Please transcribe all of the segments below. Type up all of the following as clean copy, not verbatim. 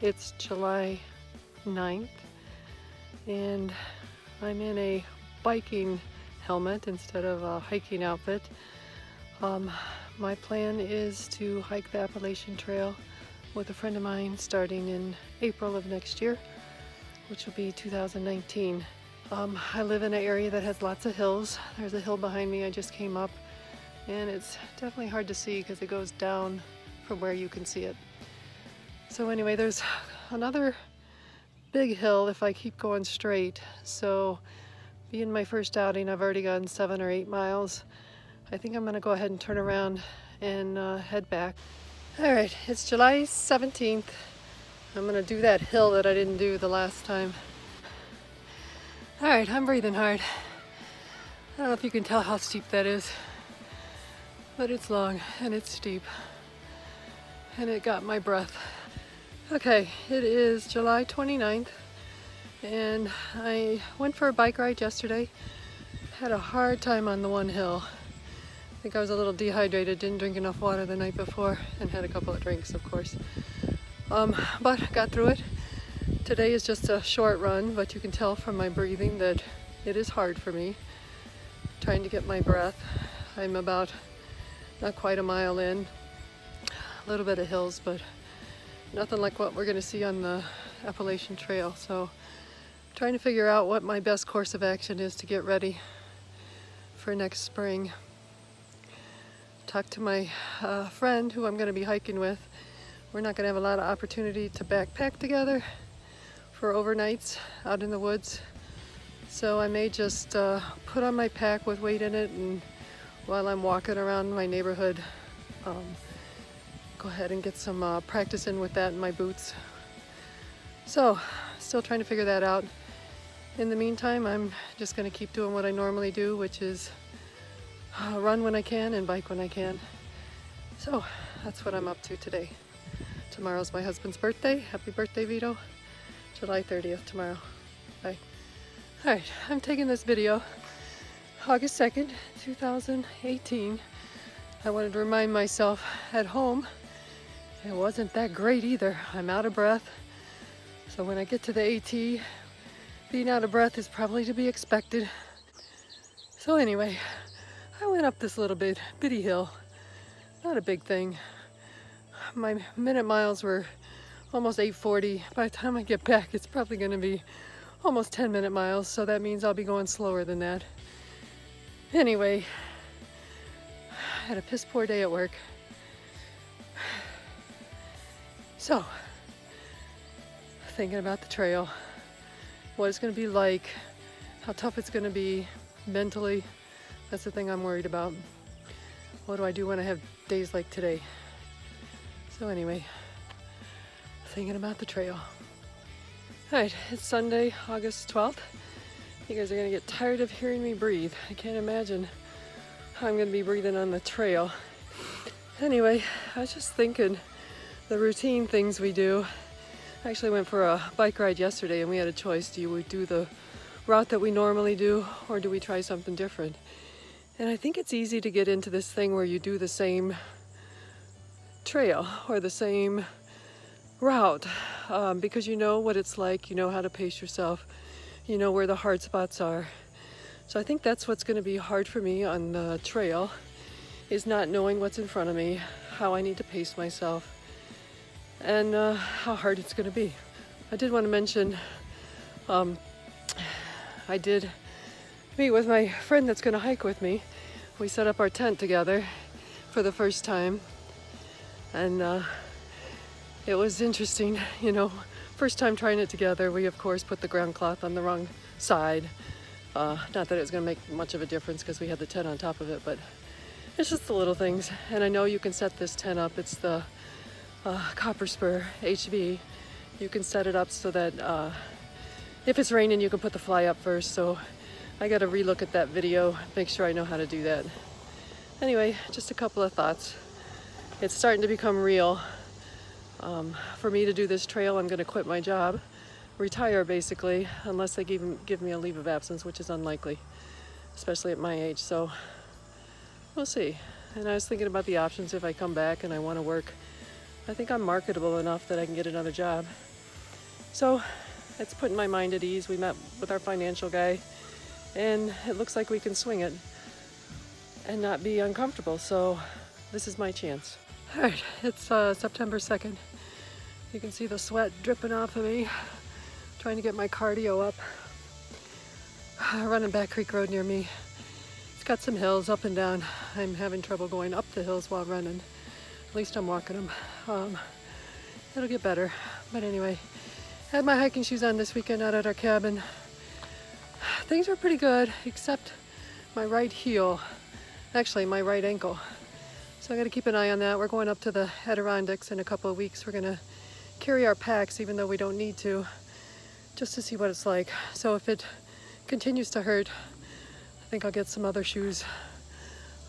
It's July 9th and I'm in a biking helmet instead of a hiking outfit. My plan is to hike the Appalachian Trail with a friend of mine starting in April of next year, which will be 2019. I live in an area that has lots of hills. There's a hill behind me I just came up, and it's definitely hard to see because it goes down from where you can see it. So anyway, there's another big hill if I keep going straight. So being my first outing, I've already gone 7 or 8 miles. I think I'm gonna go ahead and turn around and head back. All right, it's July 17th. I'm gonna do that hill that I didn't do the last time. All right, I'm breathing hard. I don't know if you can tell how steep that is, but it's long and it's steep and it got my breath. Okay, it is July 29th and I went for a bike ride yesterday. Had a hard time on the one hill. I think I was a little dehydrated, didn't drink enough water the night before, and had a couple of drinks, of course. But got through it. Today is just a short run, but you can tell from my breathing that it is hard for me. Trying to get my breath. I'm about not quite a mile in. A little bit of hills, but nothing like what we're going to see on the Appalachian Trail. So trying to figure out what my best course of action is to get ready for next spring. Talked to my friend who I'm going to be hiking with. We're not going to have a lot of opportunity to backpack together for overnights out in the woods. So I may just put on my pack with weight in it, and while I'm walking around my neighborhood, go ahead and get some practice in with that in my boots. So still trying to figure that out. In the meantime, I'm just going to keep doing what I normally do, which is run when I can and bike when I can. So that's what I'm up to today. Tomorrow's my husband's birthday. Happy birthday, Vito. July 30th tomorrow. Bye. Alright, I'm taking this video August 2nd, 2018. I wanted to remind myself at home it wasn't that great either. I'm out of breath. So when I get to the AT, being out of breath is probably to be expected. So anyway, I went up this little bitty hill. Not a big thing. My minute miles were almost 8:40. By the time I get back, it's probably going to be almost 10-minute miles, so that means I'll be going slower than that. Anyway, I had a piss poor day at work. So, thinking about the trail, what it's going to be like, how tough it's going to be mentally. That's the thing I'm worried about. What do I do when I have days like today? So anyway, thinking about the trail. Alright, it's Sunday, August 12th. You guys are going to get tired of hearing me breathe. I can't imagine how I'm going to be breathing on the trail. Anyway, I was just thinking the routine things we do. I actually went for a bike ride yesterday and we had a choice. Do we do the route that we normally do, or do we try something different? And I think it's easy to get into this thing where you do the same trail or the same route because you know what it's like, you know how to pace yourself, you know where the hard spots are. So I think that's what's going to be hard for me on the trail, is not knowing what's in front of me, how I need to pace myself, and how hard it's going to be. I did want to mention I did meet with my friend that's going to hike with me. We set up our tent together for the first time, and it was interesting, you know. First time trying it together, we of course put the ground cloth on the wrong side. Not that it was going to make much of a difference because we had the tent on top of it, but it's just the little things. And I know you can set this tent up. It's the Copper Spur HV. You can set it up so that if it's raining, you can put the fly up first. So I got to relook at that video, make sure I know how to do that. Anyway, just a couple of thoughts. It's starting to become real. For me to do this trail, I'm going to quit my job, retire basically, unless they give me a leave of absence, which is unlikely, especially at my age. So we'll see. And I was thinking about the options if I come back and I want to work. I think I'm marketable enough that I can get another job. So it's putting my mind at ease. We met with our financial guy, and it looks like we can swing it and not be uncomfortable. So this is my chance. All right, it's September 2nd. You can see the sweat dripping off of me, trying to get my cardio up. Running Back Creek Road near me. It's got some hills up and down. I'm having trouble going up the hills while running. At least I'm walking them. It'll get better. But anyway, had my hiking shoes on this weekend out at our cabin. Things were pretty good, except my right heel, actually my right ankle. So I gotta keep an eye on that. We're going up to the Adirondacks in a couple of weeks. We're gonna carry our packs, even though we don't need to, just to see what it's like. So if it continues to hurt, I think I'll get some other shoes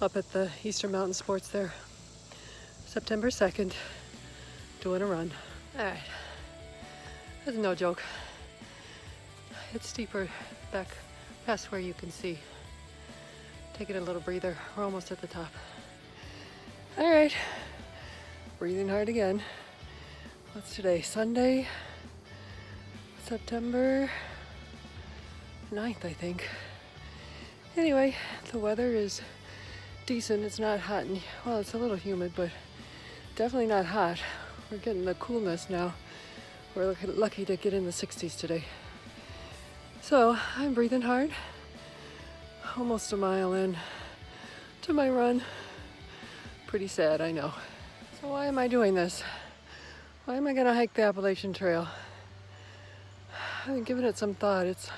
up at the Eastern Mountain Sports there. September 2nd, doing a run. All right, that's no joke. It's steeper back past where you can see. Taking a little breather. We're almost at the top. All right, breathing hard again. What's today? Sunday, September 9th, I think. Anyway, the weather is decent. It's not hot, and well, it's a little humid, but definitely not hot. We're getting the coolness now. We're lucky to get in the 60s today. So I'm breathing hard. Almost a mile in to my run. Pretty sad, I know. So why am I doing this? Why am I gonna hike the Appalachian Trail? I've been giving it some thought. It's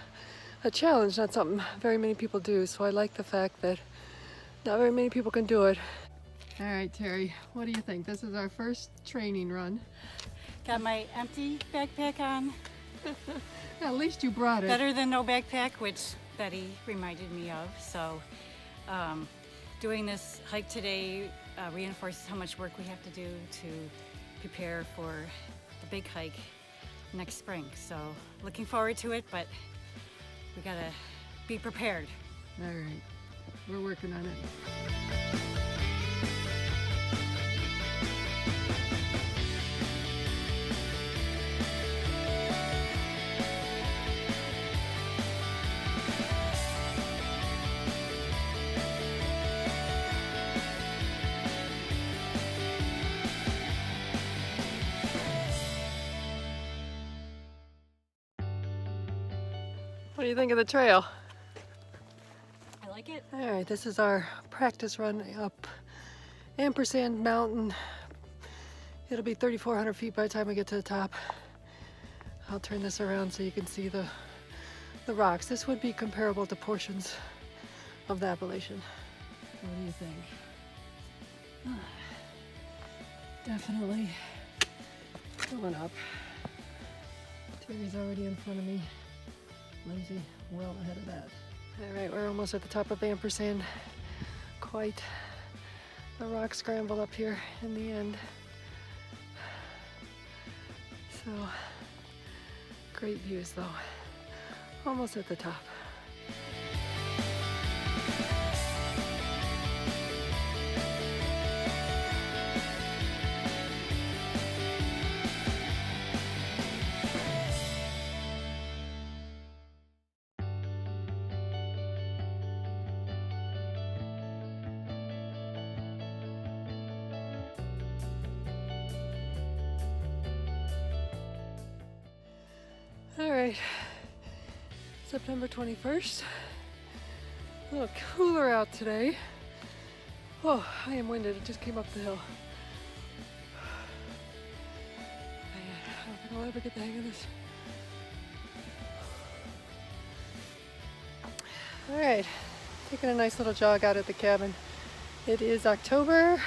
a challenge, not something very many people do, so I like the fact that not very many people can do it. All right, Terry, what do you think? This is our first training run. Got my empty backpack on. At least you brought it. Better than no backpack, which Betty reminded me of. So doing this hike today reinforces how much work we have to do to prepare for the big hike next spring. So looking forward to it, but we gotta be prepared. All right, we're working on it. What do you think of the trail? I like it. All right, this is our practice run up Ampersand Mountain. It'll be 3,400 feet by the time we get to the top. I'll turn this around so you can see the rocks. This would be comparable to portions of the Appalachian. What do you think? Definitely going up. Terry's already in front of me. Lindsay well ahead of that. All right, we're almost at the top of Ampersand. Quite a rock scramble up here in the end. So, great views though. Almost at the top. All right, September 21st. A little cooler out today. Oh, I am winded. It just came up the hill. Man, I don't think I'll ever get the hang of this. All right, taking a nice little jog out at the cabin. It is October,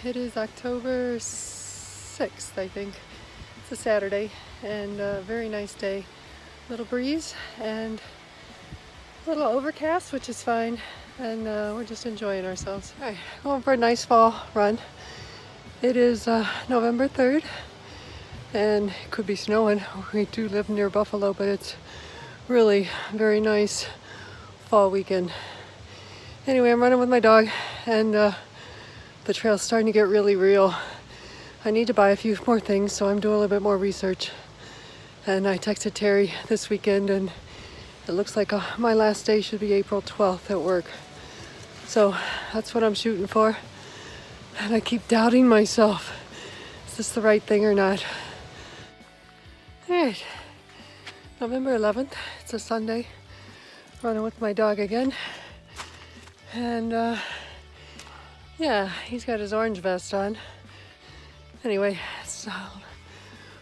it is October 6th, I think. It's a Saturday and a very nice day. Little breeze and a little overcast, which is fine. And we're just enjoying ourselves. All right, going for a nice fall run. It is November 3rd and it could be snowing. We do live near Buffalo, but it's really very nice fall weekend. Anyway, I'm running with my dog and the trail's starting to get really real. I need to buy a few more things, so I'm doing a little bit more research. And I texted Terry this weekend, and it looks like my last day should be April 12th at work. So that's what I'm shooting for. And I keep doubting myself. Is this the right thing or not? All right, November 11th, it's a Sunday. Running with my dog again. And yeah, he's got his orange vest on. Anyway, it's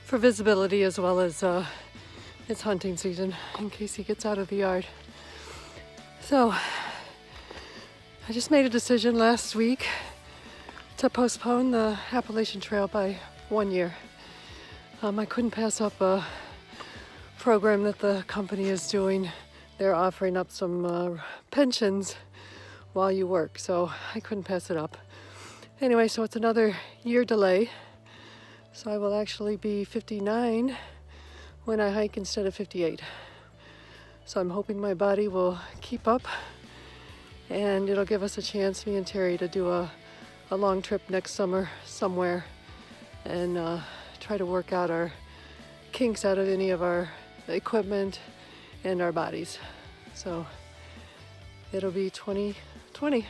for visibility as well as it's hunting season in case he gets out of the yard. So I just made a decision last week to postpone the Appalachian Trail by 1 year. I couldn't pass up a program that the company is doing. They're offering up some pensions while you work, so I couldn't pass it up. Anyway, so it's another year delay. So I will actually be 59 when I hike instead of 58. So I'm hoping my body will keep up, and it'll give us a chance, me and Terry, to do a long trip next summer somewhere and try to work out our kinks out of any of our equipment and our bodies. So it'll be 2020.